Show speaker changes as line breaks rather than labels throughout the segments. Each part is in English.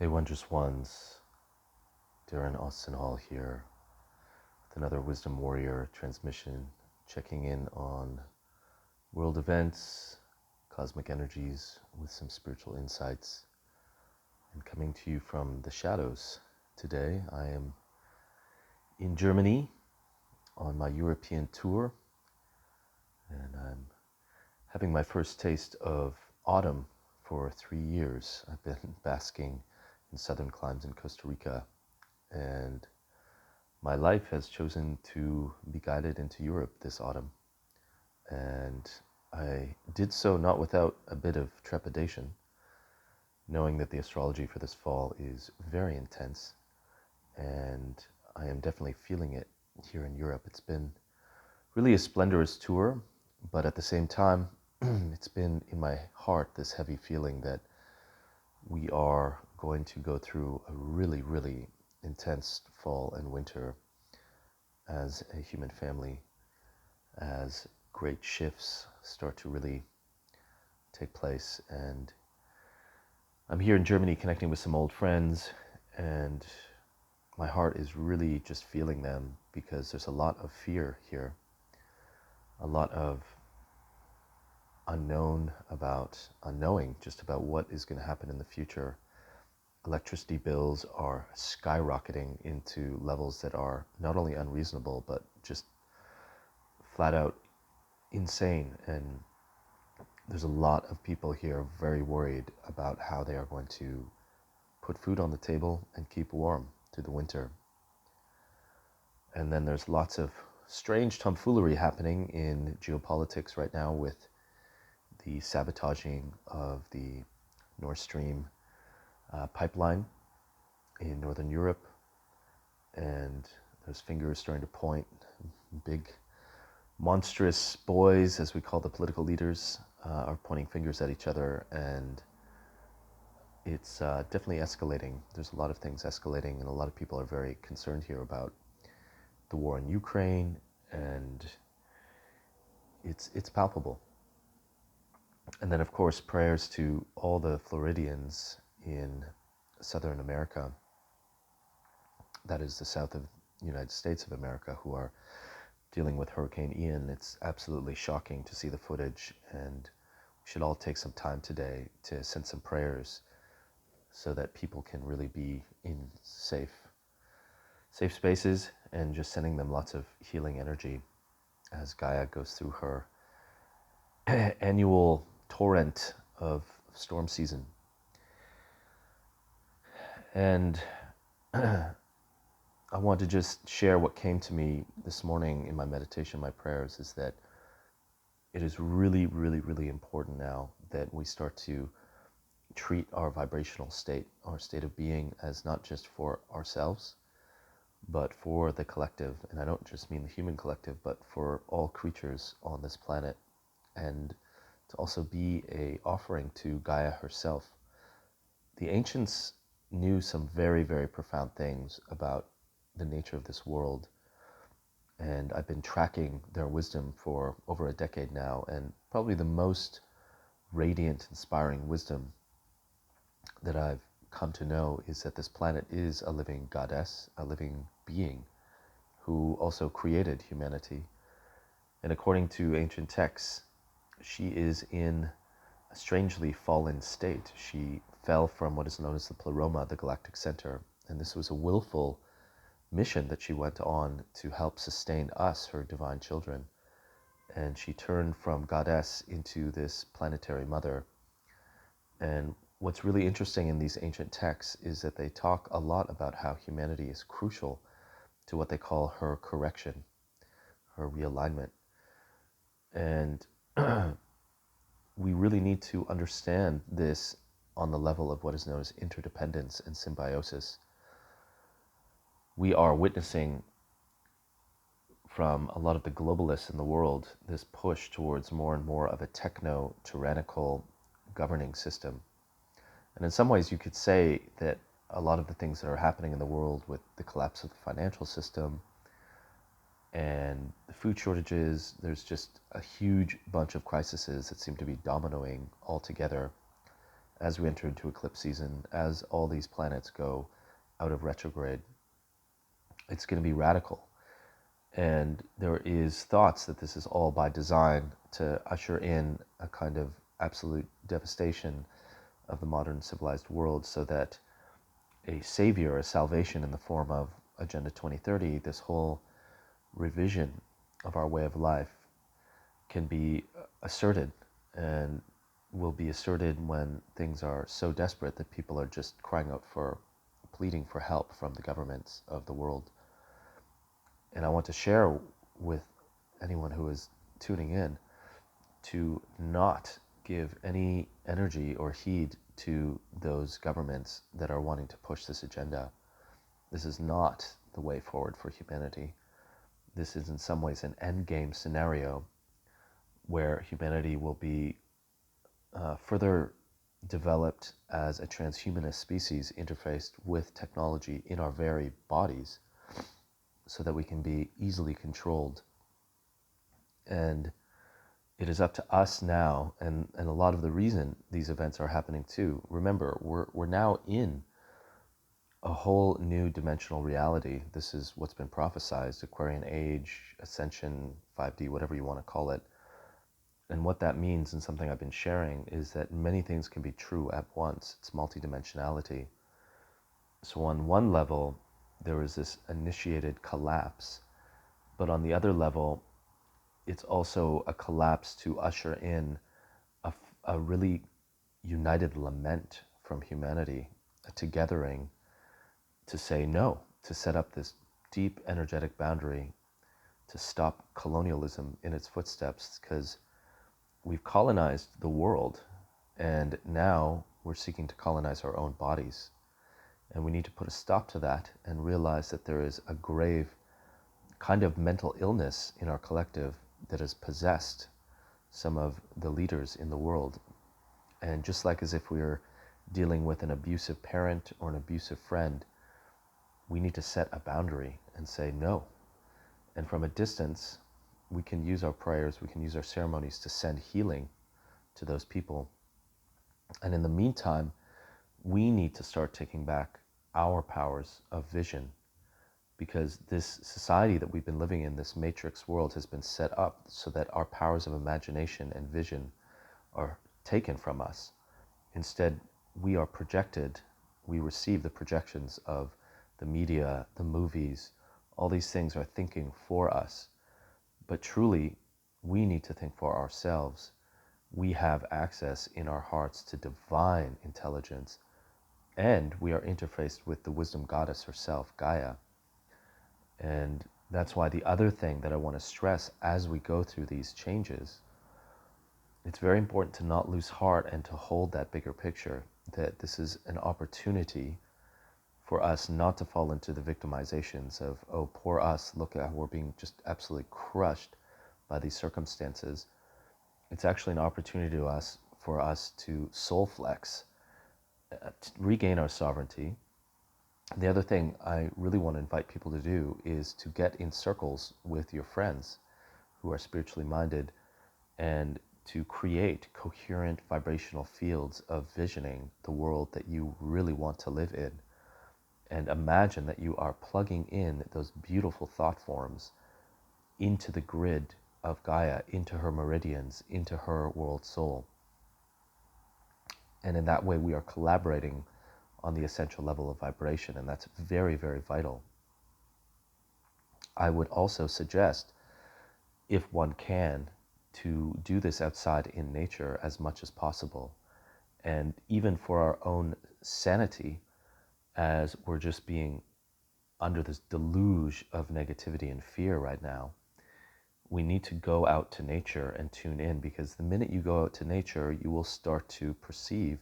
Hey, Wondrous Ones, Darren Austin Hall here with another Wisdom Warrior transmission, checking in on world events, cosmic energies with some spiritual insights, and coming to you from the shadows. Today, I am in Germany on my European tour, and I'm having my first taste of autumn for 3 years. I've been basking in southern climes in Costa Rica, and my life has chosen to be guided into Europe this autumn, and I did so not without a bit of trepidation, knowing that the astrology for this fall is very intense, and I am definitely feeling it here in Europe. It's been really a splendorous tour, but at the same time, it's been in my heart this heavy feeling that we are going to go through a really, really intense fall and winter as a human family, as great shifts start to really take place. And I'm here in Germany connecting with some old friends, and my heart is really just feeling them because there's a lot of fear here, a lot of unknowing just about what is going to happen in the future. Electricity bills are skyrocketing into levels that are not only unreasonable, but just flat out insane. And there's a lot of people here very worried about how they are going to put food on the table and keep warm through the winter. And then there's lots of strange tomfoolery happening in geopolitics right now with the sabotaging of the Nord Stream pipeline in Northern Europe. And there's fingers starting to point, big monstrous boys, as we call the political leaders, are pointing fingers at each other, and it's definitely escalating. There's a lot of things escalating, and a lot of people are very concerned here about the war in Ukraine, and it's palpable. And then, of course, prayers to all the Floridians in Southern America, that is the south of the United States of America, who are dealing with Hurricane Ian. It's absolutely shocking to see the footage, and we should all take some time today to send some prayers so that people can really be in safe spaces, and just sending them lots of healing energy as Gaia goes through her annual torrent of storm season. And I want to just share what came to me this morning in my meditation, my prayers, is that it is really, really, really important now that we start to treat our vibrational state, our state of being, as not just for ourselves, but for the collective. And I don't just mean the human collective, but for all creatures on this planet, and to also be a offering to Gaia herself. The ancients knew some very, very profound things about the nature of this world, and I've been tracking their wisdom for over a decade now, and probably the most radiant, inspiring wisdom that I've come to know is that this planet is a living goddess, a living being who also created humanity. And according to ancient texts, she is in a strangely fallen state. She fell from what is known as the Pleroma, the galactic center, and this was a willful mission that she went on to help sustain us, her divine children. And she turned from goddess into this planetary mother. And what's really interesting in these ancient texts is that they talk a lot about how humanity is crucial to what they call her correction, her realignment. And we really need to understand this on the level of what is known as interdependence and symbiosis. We are witnessing from a lot of the globalists in the world this push towards more and more of a techno-tyrannical governing system. And in some ways you could say that a lot of the things that are happening in the world with the collapse of the financial system and the food shortages, there's just a huge bunch of crises that seem to be dominoing all together as we enter into eclipse season, as all these planets go out of retrograde, it's going to be radical. And there is thoughts that this is all by design to usher in a kind of absolute devastation of the modern civilized world, so that a savior, a salvation in the form of Agenda 2030, this whole revision of our way of life, can be asserted, and will be asserted when things are so desperate that people are just crying out for, pleading for help from the governments of the world. And I want to share with anyone who is tuning in to not give any energy or heed to those governments that are wanting to push this agenda. This is not the way forward for humanity. This is in some ways an endgame scenario where humanity will be further developed as a transhumanist species interfaced with technology in our very bodies, so that we can be easily controlled. And it is up to us now, and a lot of the reason these events are happening too. Remember, we're now in a whole new dimensional reality. This is what's been prophesized: Aquarian Age, Ascension, 5D, whatever you want to call it. And what that means, and something I've been sharing, is that many things can be true at once. It's multidimensionality. So on one level, there is this initiated collapse, but on the other level, it's also a collapse to usher in a really united lament from humanity, a togethering to say no, to set up this deep energetic boundary to stop colonialism in its footsteps, because we've colonized the world, and now we're seeking to colonize our own bodies. And we need to put a stop to that and realize that there is a grave kind of mental illness in our collective that has possessed some of the leaders in the world. And just like as if we were dealing with an abusive parent or an abusive friend, we need to set a boundary and say no. And from a distance, we can use our prayers, we can use our ceremonies to send healing to those people. And in the meantime, we need to start taking back our powers of vision, because this society that we've been living in, this matrix world, has been set up so that our powers of imagination and vision are taken from us. Instead, we are projected, we receive the projections of the media, the movies. All these things are thinking for us. But truly, we need to think for ourselves. We have access in our hearts to divine intelligence, and we are interfaced with the wisdom goddess herself, Gaia. And that's why the other thing that I want to stress as we go through these changes, it's very important to not lose heart and to hold that bigger picture, that this is an opportunity for us not to fall into the victimizations of, oh, poor us, look at how we're being just absolutely crushed by these circumstances. It's actually an opportunity for us to soul flex, to regain our sovereignty. The other thing I really want to invite people to do is to get in circles with your friends who are spiritually minded, and to create coherent vibrational fields of visioning the world that you really want to live in. And imagine that you are plugging in those beautiful thought forms into the grid of Gaia, into her meridians, into her world soul. And in that way, we are collaborating on the essential level of vibration, and that's very, very vital. I would also suggest, if one can, to do this outside in nature as much as possible. And even for our own sanity, as we're just being under this deluge of negativity and fear right now, we need to go out to nature and tune in, because the minute you go out to nature, you will start to perceive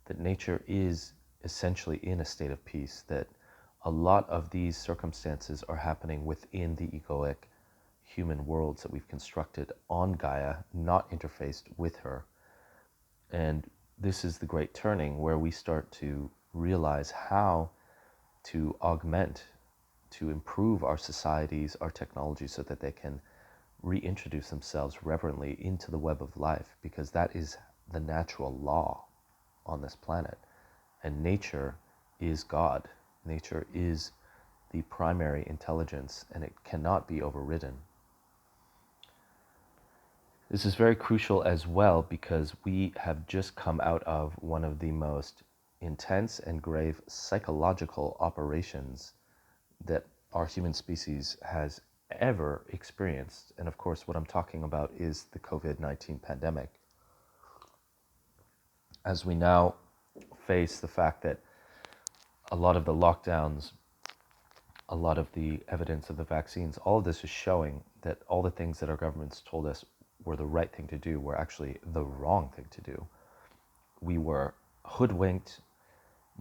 that nature is essentially in a state of peace, that a lot of these circumstances are happening within the egoic human worlds that we've constructed on Gaia, not interfaced with her. And this is the great turning where we start to realize how to augment, to improve our societies, our technologies, so that they can reintroduce themselves reverently into the web of life, because that is the natural law on this planet. And nature is God. Nature is the primary intelligence, and it cannot be overridden. This is very crucial as well because we have just come out of one of the most intense and grave psychological operations that our human species has ever experienced. And of course, what I'm talking about is the COVID-19 pandemic. As we now face the fact that a lot of the lockdowns, a lot of the evidence of the vaccines, all of this is showing that all the things that our governments told us were the right thing to do were actually the wrong thing to do. We were hoodwinked,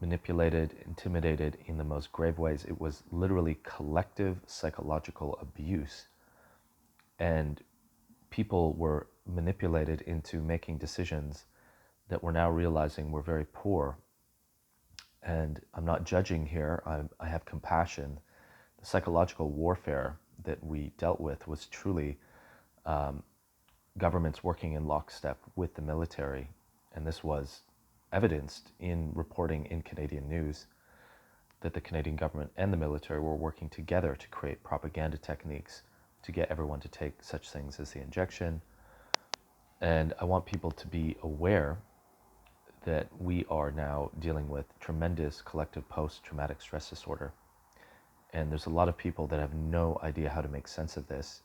manipulated, intimidated in the most grave ways. It was literally collective psychological abuse. And people were manipulated into making decisions that we're now realizing were very poor. And I'm not judging here, I have compassion. The psychological warfare that we dealt with was truly governments working in lockstep with the military. And this was evidenced in reporting in Canadian news that the Canadian government and the military were working together to create propaganda techniques to get everyone to take such things as the injection. And I want people to be aware that we are now dealing with tremendous collective post-traumatic stress disorder. And there's a lot of people that have no idea how to make sense of this.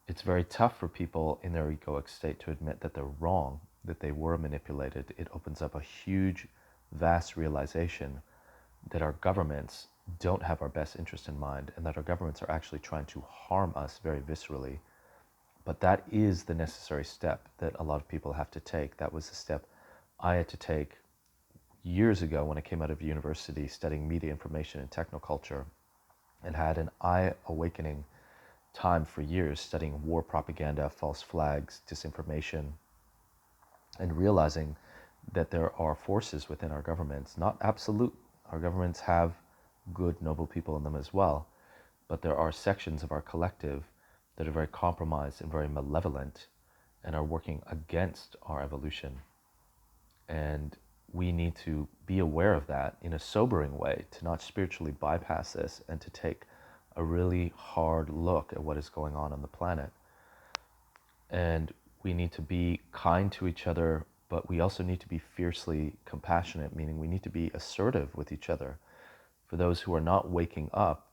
It's very tough for people in their egoic state to admit that they're wrong, that they were manipulated. It opens up a huge, vast realization that our governments don't have our best interest in mind and that our governments are actually trying to harm us very viscerally. But that is the necessary step that a lot of people have to take. That was the step I had to take years ago when I came out of university studying media information and technoculture, and had an eye-awakening time for years studying war propaganda, false flags, disinformation, and realizing that there are forces within our governments, not absolute. Our governments have good, noble people in them as well, but there are sections of our collective that are very compromised and very malevolent and are working against our evolution. And we need to be aware of that in a sobering way, to not spiritually bypass this and to take a really hard look at what is going on the planet. And we need to be kind to each other, but we also need to be fiercely compassionate, meaning we need to be assertive with each other. For those who are not waking up,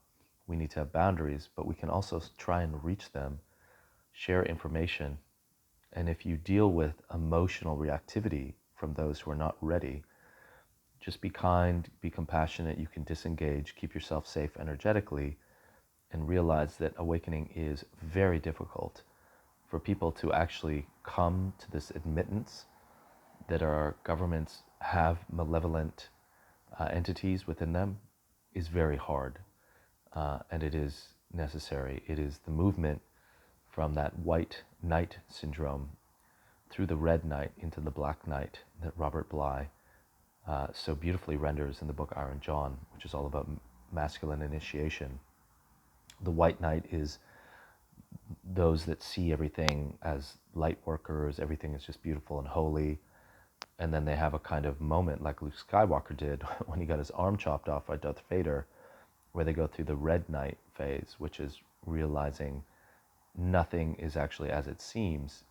we need to have boundaries, but we can also try and reach them, share information. And if you deal with emotional reactivity from those who are not ready, just be kind, be compassionate. You can disengage, keep yourself safe energetically, and realize that awakening is very difficult. For people to actually come to this admittance that our governments have malevolent entities within them is very hard, and it is necessary. It is the movement from that white knight syndrome through the red knight into the black knight that Robert Bly so beautifully renders in the book Iron John, which is all about masculine initiation. The white knight is those that see everything as light workers, everything is just beautiful and holy. And then they have a kind of moment like Luke Skywalker did when he got his arm chopped off by Darth Vader, where they go through the red knight phase, which is realizing nothing is actually as it seems.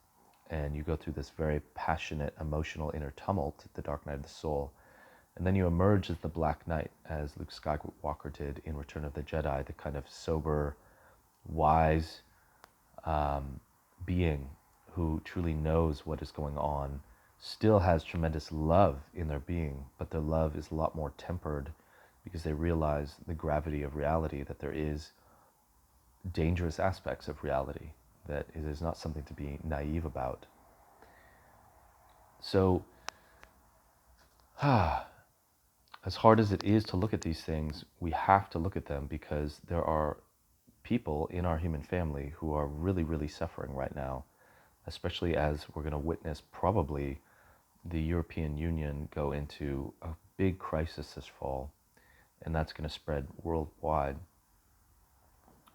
And you go through this very passionate, emotional inner tumult, the dark night of the soul. And then you emerge as the Black Knight, as Luke Skywalker did in Return of the Jedi, the kind of sober, wise being who truly knows what is going on, still has tremendous love in their being, but their love is a lot more tempered because they realize the gravity of reality, that there is dangerous aspects of reality, that it is not something to be naive about. So, as hard as it is to look at these things, we have to look at them because there are people in our human family who are really, really suffering right now, especially as we're going to witness probably the European Union go into a big crisis this fall, and that's going to spread worldwide.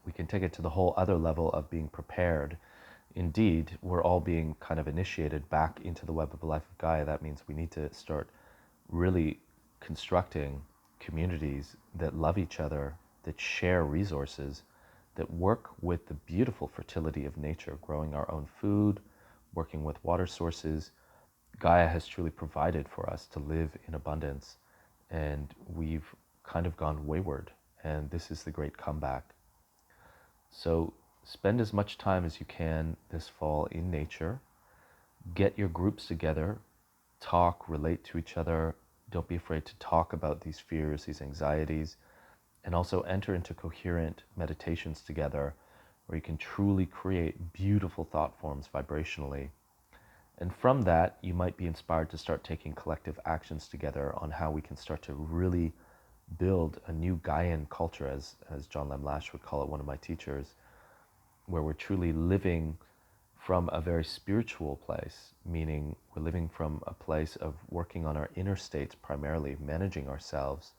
We can take it to the whole other level of being prepared. Indeed, we're all being kind of initiated back into the web of life of Gaia. That means we need to start really constructing communities that love each other, that share resources, that work with the beautiful fertility of nature, growing our own food, working with water sources. Gaia has truly provided for us to live in abundance, and we've kind of gone wayward, and this is the great comeback. So spend as much time as you can this fall in nature. Get your groups together, talk, relate to each other. Don't be afraid to talk about these fears, these anxieties, and also enter into coherent meditations together where you can truly create beautiful thought forms vibrationally. And from that, you might be inspired to start taking collective actions together on how we can start to really build a new Gaian culture, as John Lam Lash would call it, one of my teachers, where we're truly living from a very spiritual place, meaning we're living from a place of working on our inner states primarily, managing ourselves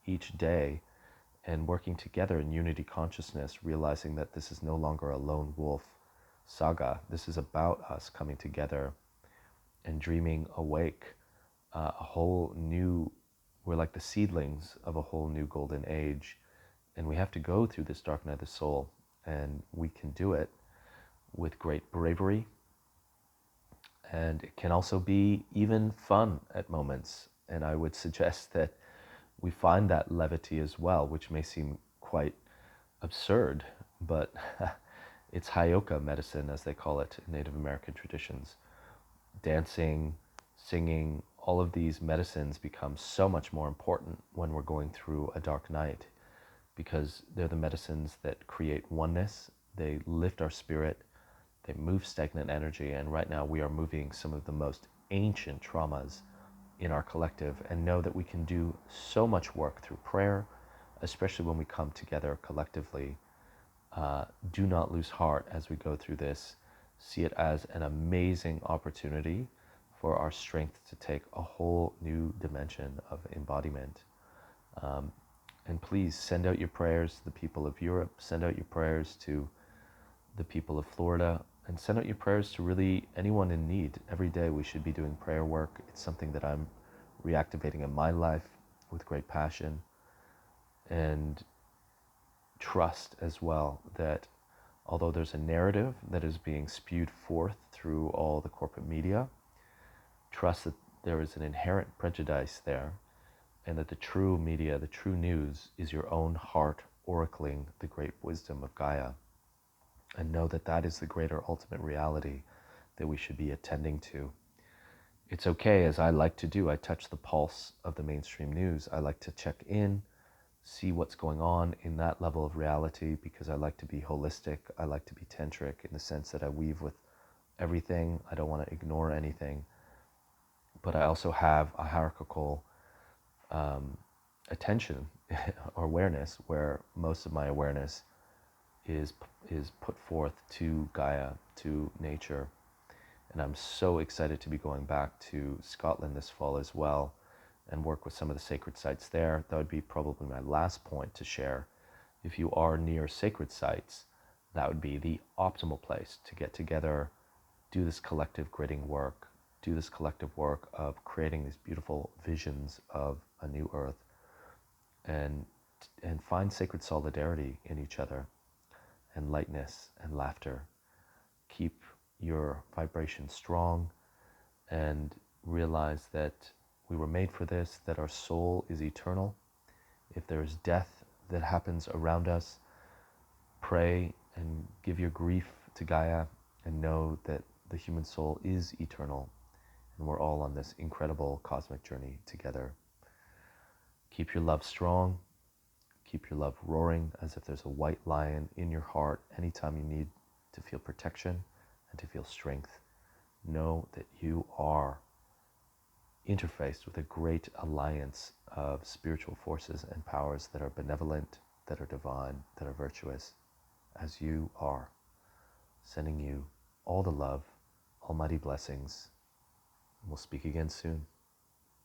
each day and working together in unity consciousness, realizing that this is no longer a lone wolf saga. This is about us coming together and dreaming awake a whole new, we're like the seedlings of a whole new golden age. And we have to go through this dark night of the soul, and we can do it with great bravery. And it can also be even fun at moments. And I would suggest that we find that levity as well, which may seem quite absurd, but it's Hayoka medicine, as they call it in Native American traditions. Dancing, singing, all of these medicines become so much more important when we're going through a dark night, because they're the medicines that create oneness, they lift our spirit, they move stagnant energy, and right now we are moving some of the most ancient traumas in our collective, and know that we can do so much work through prayer, especially when we come together collectively. Do not lose heart as we go through this. See it as an amazing opportunity for our strength to take a whole new dimension of embodiment. And please send out your prayers to the people of Europe, send out your prayers to the people of Florida, and send out your prayers to really anyone in need. Every day we should be doing prayer work. It's something that I'm reactivating in my life with great passion, and trust as well that although there's a narrative that is being spewed forth through all the corporate media, trust that there is an inherent prejudice there, and that the true media, the true news, is your own heart oracling the great wisdom of Gaia. And know that that is the greater ultimate reality that we should be attending to. It's okay, as I like to do, I touch the pulse of the mainstream news. I like to check in, see what's going on in that level of reality, because I like to be holistic. I like to be tantric in the sense that I weave with everything. I don't want to ignore anything. But I also have a hierarchical attention or awareness, where most of my awareness is put forth to Gaia, to nature. And I'm so excited to be going back to Scotland this fall as well, and work with some of the sacred sites there. That would be probably my last point to share. If you are near sacred sites, that would be the optimal place to get together, do this collective gridding work, do this collective work of creating these beautiful visions of a new earth, and find sacred solidarity in each other, and lightness and laughter. Keep your vibration strong, and realize that we were made for this, that our soul is eternal. If there is death that happens around us, pray and give your grief to Gaia, and know that the human soul is eternal, and we're all on this incredible cosmic journey together. Keep your love strong. Keep your love roaring as if there's a white lion in your heart anytime you need to feel protection and to feel strength. Know that you are interfaced with a great alliance of spiritual forces and powers that are benevolent, that are divine, that are virtuous, as you are. Sending you all the love, almighty blessings. We'll speak again soon.